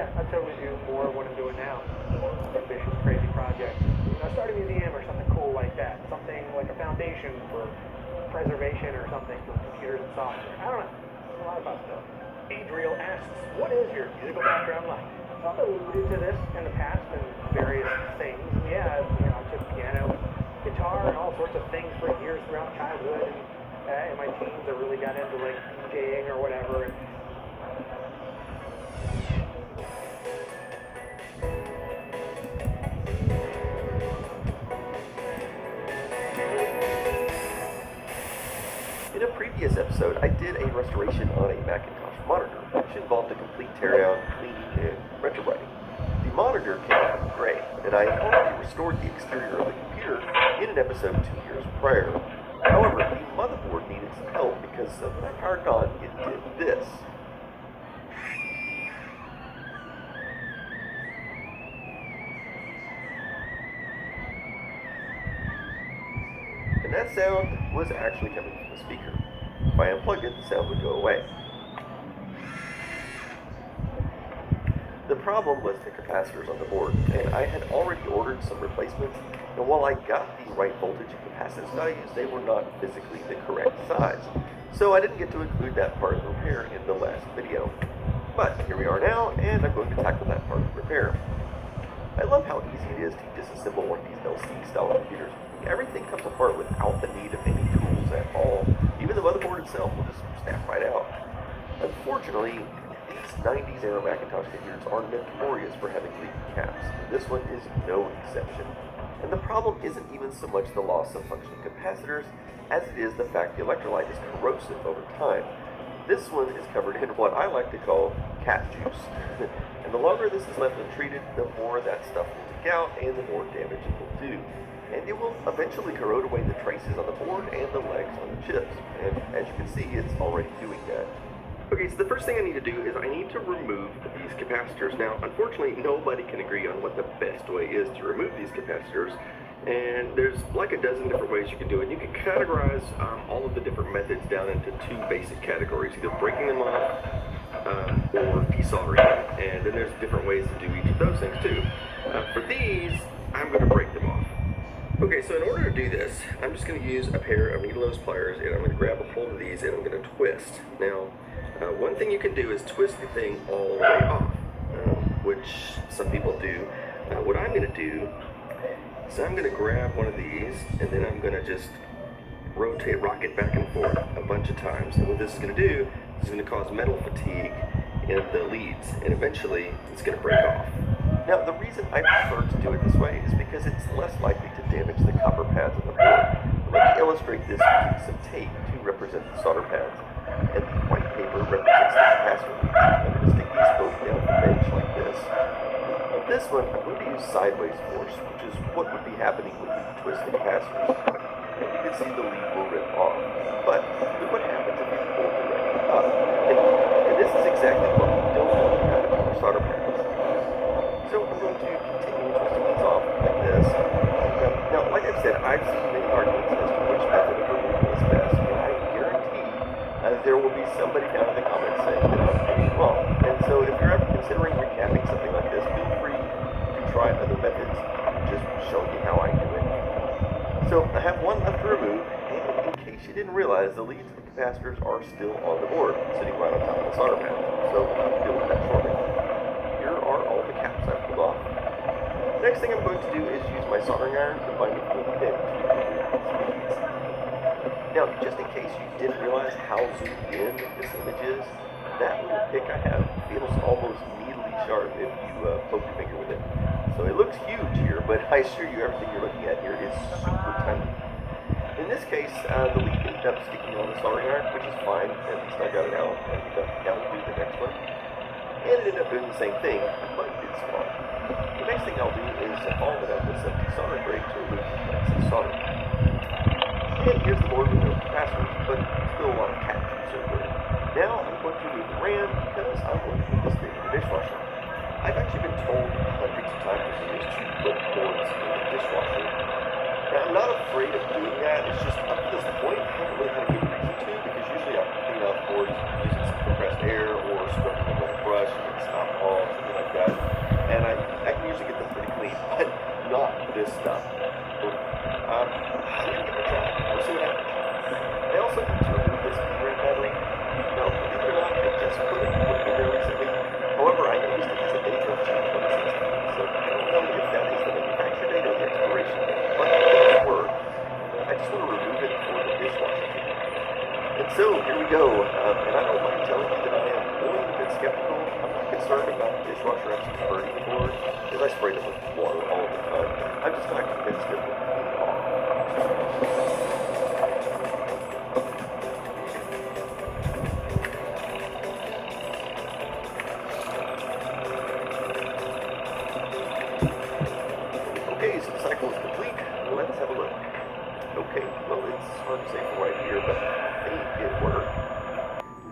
Yeah, I totally do more of what I'm doing now. Ambitious, crazy projects. Start a museum or something cool like that. Something like a foundation for preservation or something for computers and software. I don't know. It's a lot about stuff. Adriel asks, what is your musical background like? I've alluded to this in the past in various things. And yeah, I took piano, guitar, and all sorts of things for years throughout childhood. And in my teens, I really got into like DJing or whatever. And in a previous episode, I did a restoration on a Macintosh monitor, which involved a complete teardown, cleaning, and retrowriting. The monitor came out gray, and I had already restored the exterior of the computer in an episode 2 years prior. However, the motherboard needed some help because when I powered it on, it did this. And that sound was actually coming from the speaker. If I unplugged it, the sound would go away. The problem was the capacitors on the board, and I had already ordered some replacements, and while I got the right voltage and capacitance values, they were not physically the correct size. So I didn't get to include that part of the repair in the last video. But here we are now, and I'm going to tackle that part of the repair. I love how easy it is to disassemble one of these LC-style computers. Everything comes apart without the need of any tools at all. Even the motherboard itself will just snap right out. Unfortunately, these 90s era Macintosh computers are notorious for having leaky caps. This one is no exception. And the problem isn't even so much the loss of functioning capacitors as it is the fact the electrolyte is corrosive over time. This one is covered in what I like to call cat juice. And the longer this is left untreated, the more that stuff will leak out and the more damage it will do. And it will eventually corrode away the traces on the board and the legs on the chips. And as you can see, it's already doing that. Okay, so the first thing I need to do is I need to remove these capacitors. Now, unfortunately, nobody can agree on what the best way is to remove these capacitors. And there's like a dozen different ways you can do it. You can categorize all of the different methods down into two basic categories, either breaking them off or desoldering them. And then there's different ways to do each of those things too. For these, I'm going to break them off. Okay, so in order to do this, I'm just going to use a pair of needle nose pliers, and I'm going to grab a hold of these and I'm going to twist. Now, one thing you can do is twist the thing all the way off, which some people do. What I'm going to do is I'm going to grab one of these and then I'm going to just rock it back and forth a bunch of times. And what this is going to do is going to cause metal fatigue in the leads, and eventually it's going to break off. Now, the reason I prefer to do it this way is because it's less likely to damage the copper pads on the board. Let me illustrate this using some tape to represent the solder pads, and the white paper represents the capacitor leads. I'm going to stick these both down the bench like this. On this one, I'm going to use sideways force, which is what would be happening when you twist the capacitors. And you can see the lead will rip off. But look what happens if you pull directly up. And this is exactly what we don't want to happen to our solder pads. So I'm going to continue twisting these off like this. Now, like I said, I've seen many arguments as to which method of removal is best, and I guarantee there will be somebody down in the comments saying that I'm doing it wrong. And so if you're ever considering recapping something like this, feel free to try other methods. Just show you how I do it. So I have one left to remove, and in case you didn't realize, the leads and the capacitors are still on the board, sitting right on top of the solder pad. So I'll deal with that shortly. Here are all the caps I've pulled off. Next thing I'm going to do is use my soldering iron to bind a full pin to remove these leads. Now, just in case you didn't realize how zoomed in this image is, that little pick I have feels almost needly sharp if you poke your finger with it. So it looks huge here, but I assure you everything you're looking at here is super tiny. In this case, the lead ended up sticking on the soldering iron, which is fine. At least I got it out, and now we'll do the next one. And it ended up doing the same thing, but it's small. The next thing I'll do is follow it up with some desolder brake to remove the excess solder. And here's the board with no capacitors, but still a lot of cat juice over it. Now I'm going to remove the RAM because I'm going to put this thing in the dishwasher. I've actually been told hundreds of times over the years to put boards in the dishwasher. Now I'm not afraid of doing that, it's just up to this point I haven't really had a good reason to, because usually I clean out boards using some compressed air or scrubbing them with a brush and it's alcohol, something like that. this stuff. I'm going to give it a try. We'll see what happens. I also need to remove this red battery. Now, believe it or not, I just put it in there recently. However, I noticed it has a date of June 2016, so I don't know if that is the manufacture date or the expiration date. But for what it's worth, I just want to remove it for the dishwasher. And so, here we go. And I don't mind telling you that I am a bit skeptical. I'm not concerned about the dishwasher actually burning the board, because I spray them with water all the time. I'm just not convinced that it will clean it off. Okay, so the cycle is complete. Let's have a look. Okay, well, it's hard to say from right here, but I think it worked.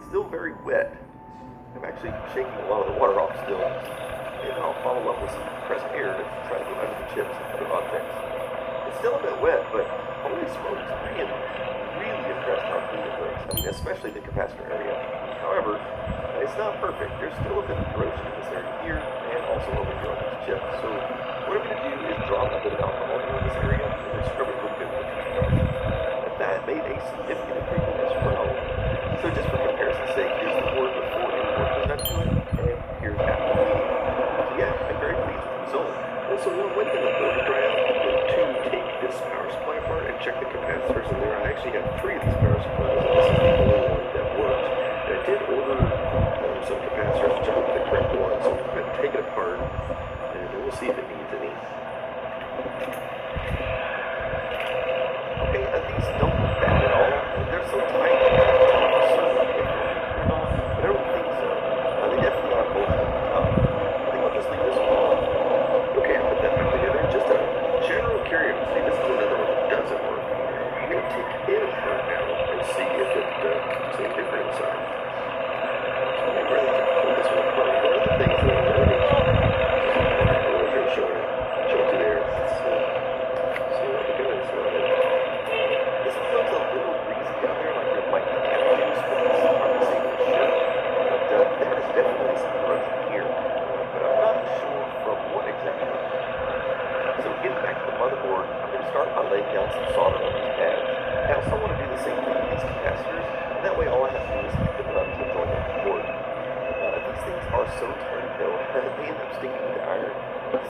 It's still very wet. I'm actually shaking a lot of the water off still. And I'll follow up with some compressed air to try to get under the chips and other objects. It's still a bit wet, but holy smokes, I am really impressed how clean it looks. I mean, especially the capacitor area. However, it's not perfect. There's still a bit of corrosion in this area here, and also over here on these chips. So what I'm going to do is drop a bit of alcohol in this area, and then scrub it real good with a toothbrush. And that made a significant improvement as well. So just for comparison's sake, here's the board before any work was done to it, and here's after the meeting. So yeah, I'm very pleased with the result. Also, one way to the board to dry out to take this power supply apart and check the capacitors in there. I actually have 3 of these power supplies, and this is the only one that works. And I did order some capacitors to check with the correct one, so I'm going to take it apart, and we'll see if it needs any. Okay, these don't look bad at all. They're so tiny. But I don't think so. They definitely are both at the top. I think I'll just leave this one on. Okay, I put that back together. Just a general curiosity. This is another one that doesn't work. I'm going to take it apart now and see if it keeps any different inside. So I'm ready to pull this one apart. One of the things that I noticed, I was going to show it to there. Let's see what we got inside. This feels a little greasy down there, like there might be cat juice, but it's hard to say for sure. But there is definitely some corrosion here, but I'm not sure from what exactly. So getting back to the motherboard, I'm going to start by laying down some solder on these pads. I also want to do the same thing with these capacitors, and that way all I have to do is pick them up to join up the board. These things are so tiny though, they end up sticking to the iron.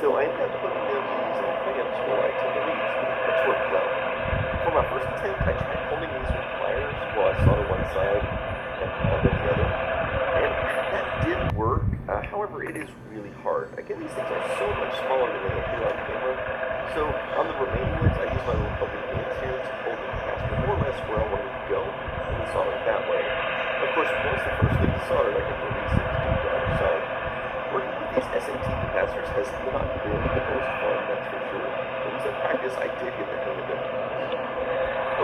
So I ended up putting them using clamps for like 10 leads, which worked well. For my first attempt, I tried holding these with pliers while I solder one side and then the other. And that did work, however, it is really hard. Again, these things are so much smaller than they appear on camera. So on the remaining ones, I use my little open hands here to hold the capacitor more or less where I wanted to go, and then solder it that way. Of course, once the first thing is soldered, I can release it to do the other side. Working with these SAT capacitors has not been the most fun, that's for sure. But in practice, I did get the hang of it.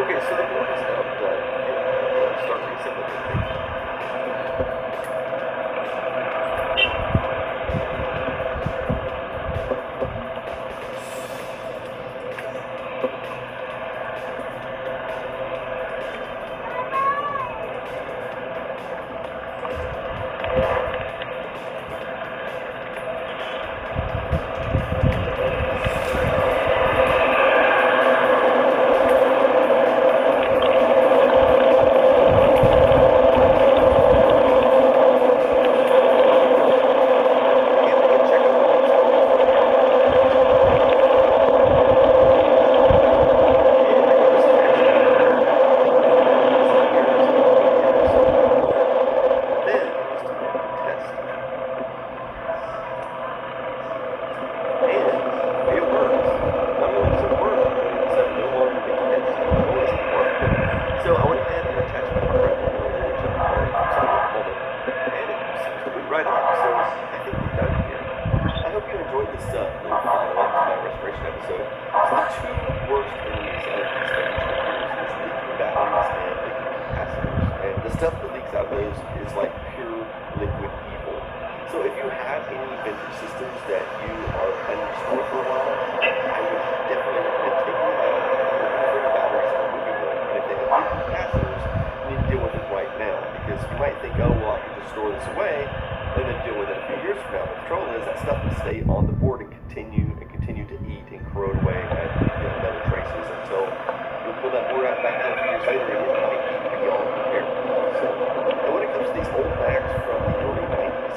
Okay, so the board is now done, and I'm going to start reassembling everything. Stuff that leaks out of those is like pure liquid evil. So if you have any vintage systems that you are planning to store for a while, I would definitely recommend taking them out, looking for the batteries, and removing them. And if they have leaking capacitors, you need to deal with it right now, because you might think, oh well, I can just store this away and then deal with it a few years from now. But the trouble is that stuff will stay on the board and continue continue to eat and corrode away at metal traces until you pull that board out back a few years later and it might be beyond repair. So, and when it comes to these old Macs from the early 90s,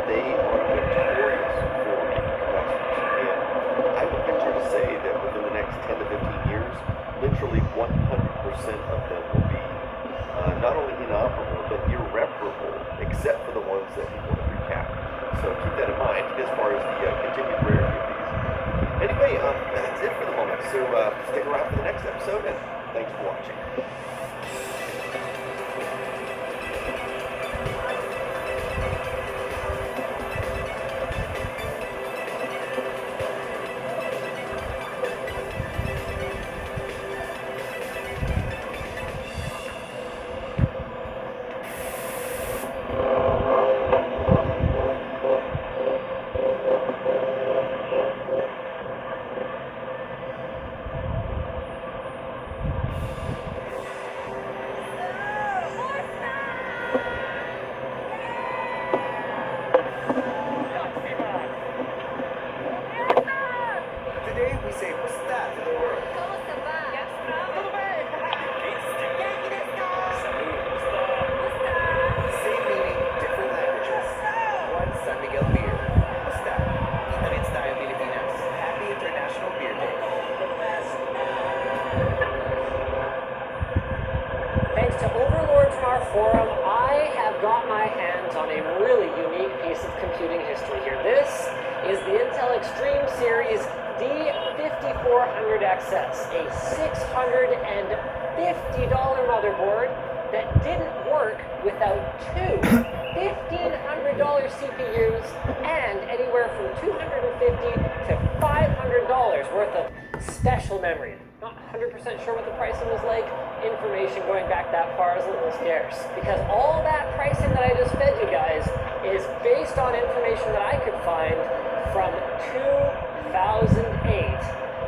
they are notorious for leaking capacitors. And I would venture to say that within the next 10 to 15 years, literally 100% of them will be not only inoperable, but irreparable, except for the ones that people have recapped. So keep that in mind as far as the continued rarity of these. Anyway, that's it for the moment. So stick around for the next episode, and thanks for watching. Today we say what's that to the world. Same meaning, different languages. One San Miguel beer. What's that? Italit tayo Pilipinas. Happy International Beer Day. Thanks to Overlord from our forum, I have got my hands on a really unique piece of computing history here. This is the Intel Extreme Series D5400XS, a $650 motherboard that didn't work without two $1,500 CPUs and anywhere from $250 to $500 worth of special memory. Not 100% sure what the pricing was like. Information going back that far is a little scarce, because all that pricing that I just fed you guys is based on information that I could find from 2008.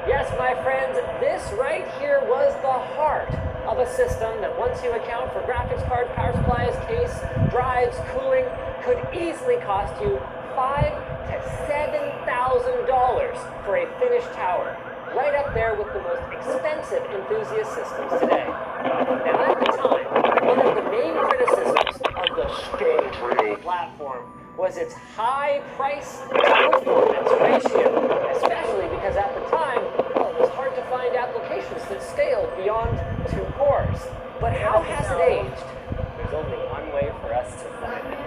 Yes, my friends, this right here was the heart of a system that, once you account for graphics cards, power supplies, case, drives, cooling, could easily cost you $5,000 to $7,000 for a finished tower. Right up there with the most expensive enthusiast systems today. Now, at the time, one of the main criticisms of the Stone platform was its high price performance ratio, especially because at the time, well, it was hard to find applications that scaled beyond 2 cores. But how has it aged? There's only one way for us to find it.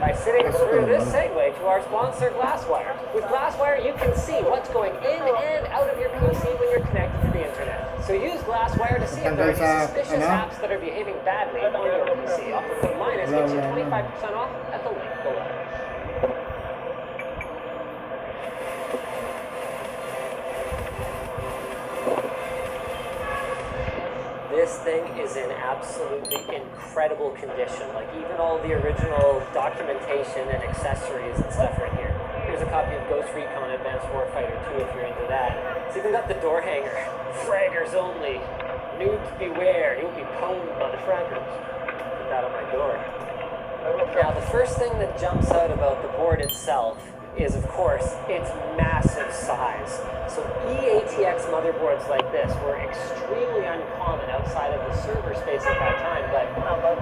By sitting through this segue to our sponsor, Glasswire. With Glasswire, you can see what's going in and out of your PC when you're connected to the internet. So use Glasswire to see if there are any suspicious apps that are behaving badly on your PC. Offer code minus gets you 25% off at the link below. This thing is in absolutely incredible condition. Like, even all the original documentation and accessories and stuff right here. Here's a copy of Ghost Recon Advanced Warfighter 2 if you're into that. It's even got the door hanger. Fraggers only. Noobs beware. You'll be pwned by the fraggers. Put that on my door. Now, the first thing that jumps out about the board itself is, of course, its massive size. So EATX motherboards like this were extremely uncommon outside of the server space at that time, but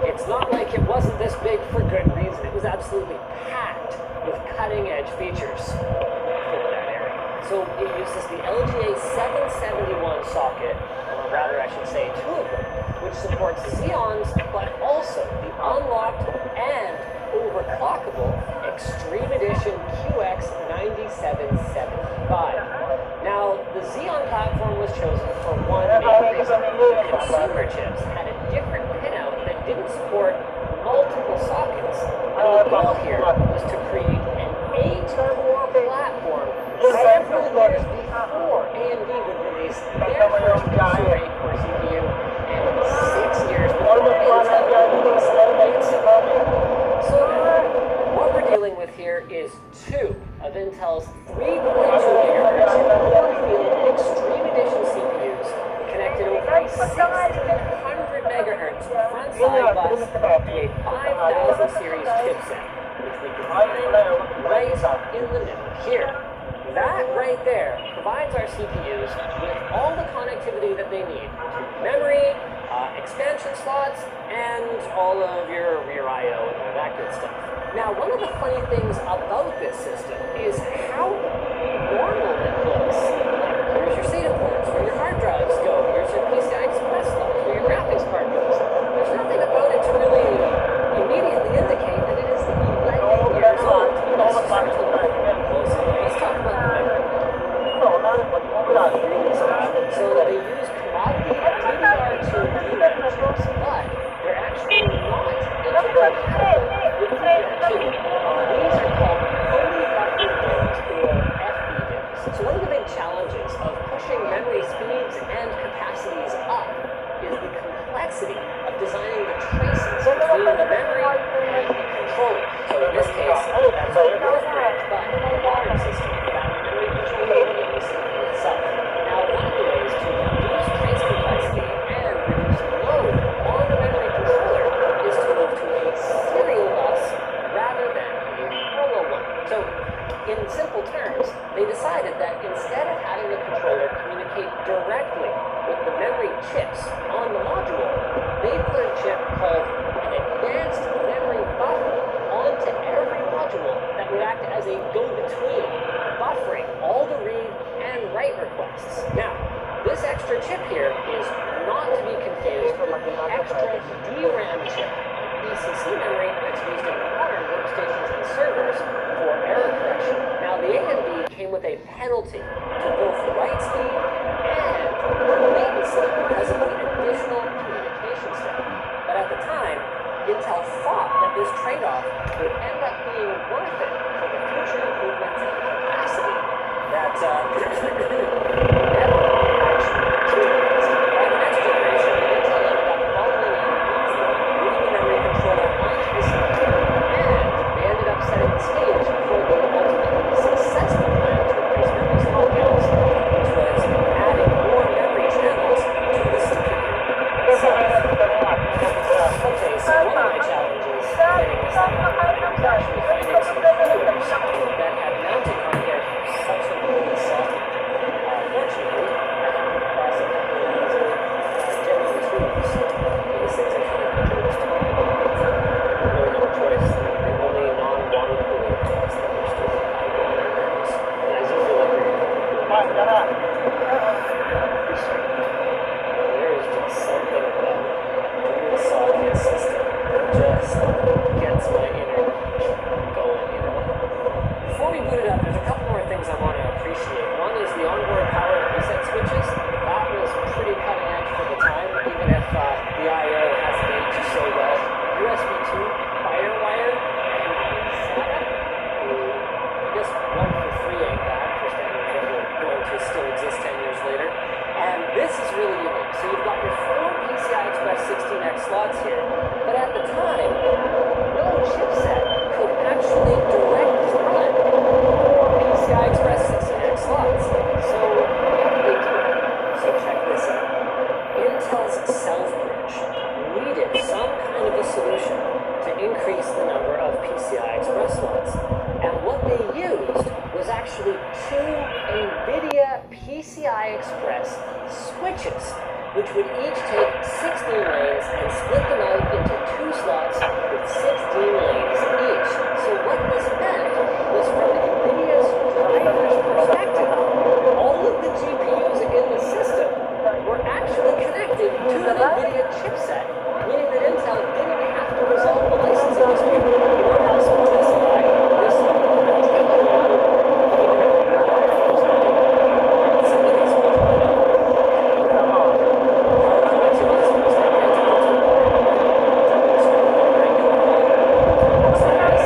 it's not like it wasn't this big for good reason. It was absolutely packed with cutting-edge features for that area. So it uses the LGA 771 socket, or rather I should say 2 of them, which supports Xeons, but also the unlocked and overclockable Extreme Edition QX9775. Now, the Xeon platform was chosen for one main reason. The consumer chips had a different pinout that didn't support multiple sockets. And the goal here was to create an 8-core platform several years before AMD would release their first consumer 8-core CPU, and 6 years before Intel would release its. So what we're dealing with here is 2 of Intel's 3.2 GHz Core-Field Extreme Edition CPUs connected over a 1600 MHz front-side bus to a 5000 series chipset, which we can find right in the middle here. That right there provides our CPUs with all the connectivity that they need to memory, expansion slots, and all of your rear I/O and all that good stuff. Now, one of the funny things about this system is how normal it looks. Like, here's your SATA ports, where your hard drives go. Here's your PCI Express slots, where your graphics card goes. There's nothing about it to really immediately indicate that it is 11 years old. Let's start to look closer. Let's talk about the memory. Really special. So they use commodity DDR2 DRAM chips, but they're actually not intercompatible with DDR2. These are called fully buffered DIMMs or FBDIMMs. So one of the big challenges of pushing memory speeds and capacities up is the complexity of designing the traces between the memory and the controller. So in this case, that's a North branch, but a modern system that memory controller will be on the CPU itself. Now, one of the ways to reduce trace complexity and reduce load on the memory controller is to move to a serial bus rather than a parallel one. So, in simple terms, they decided that instead of having the controller communicate directly with the memory chips on the module, they put a chip called an advanced memory buffer onto every module that would act as a go-between, buffering all the read and write requests. Now, this extra chip here is not to be confused with the extra DRAM chip, ECC memory that's used in modern workstations and servers for error correction. Now, the AMD came with a penalty to both write speed and latency because of the additional communication step. But at the time, Intel thought that this trade-off would end up being worth it for the future improvements in capacity that never actually materialized. By the next generation, Intel ended up following in moving the memory controller onto the CPU, and they ended up setting the stage for the ultimately successful plan to increase memory slot counts, which was adding more memory channels to the CPU itself. Okay, so one of my challenges getting this thing up was actually finding some coolers that had mounted on here for such a really soft. Fortunately, I happened across a couple of these genuine tubes. These things are kind of dangerous to me. I really no choice. The only non-water cooling tubes that are still compatible with those. And I do feel like they're going to there is just something about the socket system that just gets my inner going, you know? Before we boot it up, there's a couple more things I want to appreciate. One is the onboard power and reset switches. That was pretty cutting edge for the time, even if the I/O hasn't aged so well. USB 2, Firewire, and SATA. I guess 1 for 3 ain't bad for standards that are going to still exist 10 years later. And this is really unique. So you've got your 4 PCI Express 16X slots here, but at the time, no chipset could actually directly run 4 PCI Express 16X slots. So how did they do it? So check this out. Intel's Self-Bridge needed some kind of a solution to increase the number of PCI Express slots. And what they used was actually 2 NVIDIA PCI Express switches, which would each take 16 lanes and split them out into 2 slots with 16 lanes each. So what this meant was from NVIDIA's driver's perspective, all of the GPUs in the system were actually connected to the NVIDIA chipset, meaning that Intel didn't have to resolve the licensing dispute. You know how some TSI, this take a while, even if some of these ones were not. Power connectivity is almost identical to regular. Looks like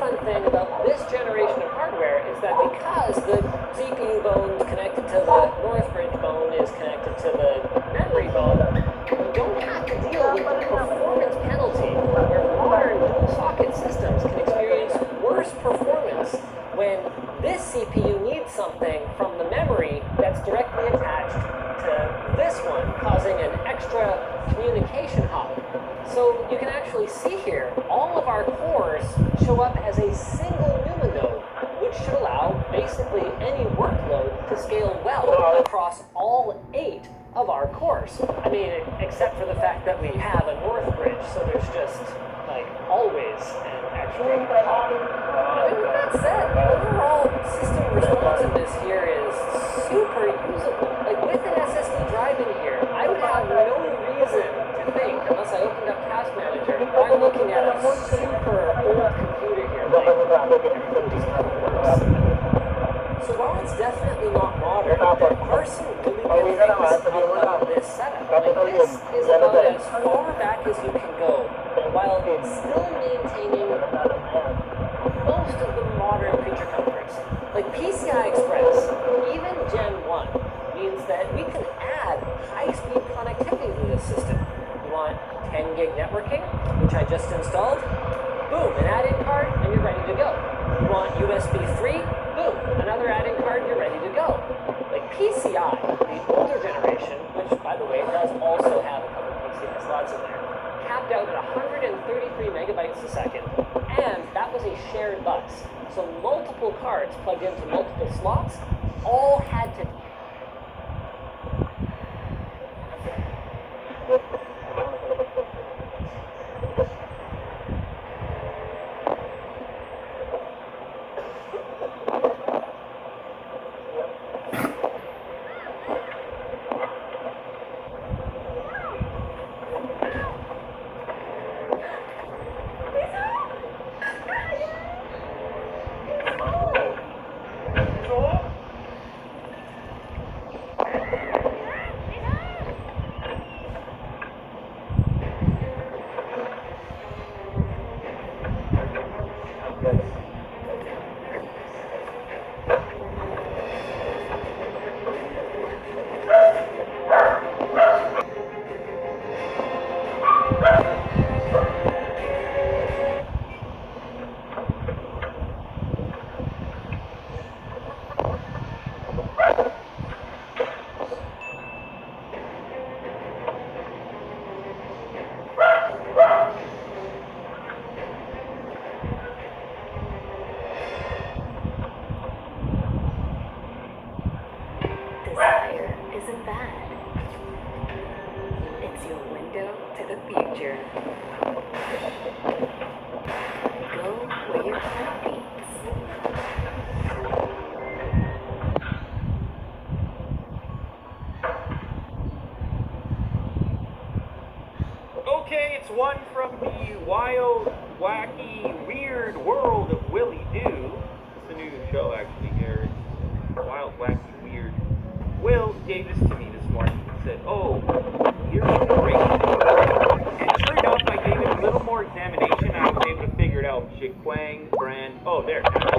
fun thing about this generation of hardware is that because the CPU bone is connected to the Northbridge bone is connected to the memory bone, you don't have to deal with the performance penalty where modern dual socket systems can experience worse performance when this CPU needs something from the memory that's directly attached to this one, causing an extra communication hop. So you can actually see here, all of our cores show up as a single NUMA node, which should allow basically any workload to scale well across all 8 of our cores. I mean, except for the fact that we have a Northbridge, so there's just, like, always an extra hop. I mean, with that said, overall system responsiveness here is super usable. Like, with an SSD drive in here, I would have no reason to think, unless I opened up Task Manager, that I'm looking at a super old computer here. Like, everything just kind of works. So while it's definitely not modern, there are some really good things about this setup. Like, this is about as far back as you can go, while still maintaining most of the modern creature comforts. Like PCI Express, even Gen 1, means that we can add high-speed connectivity to this system. You want 10 gig networking, which I just installed, boom, an add-in card, and you're ready to go. You want USB 3, boom, another add-in card, you're ready to go. Like PCI, the older generation, which by the way does also have a couple PCI slots in there, capped out at 133 megabytes a second, and that was a shared bus. So multiple cards plugged into multiple slots all had to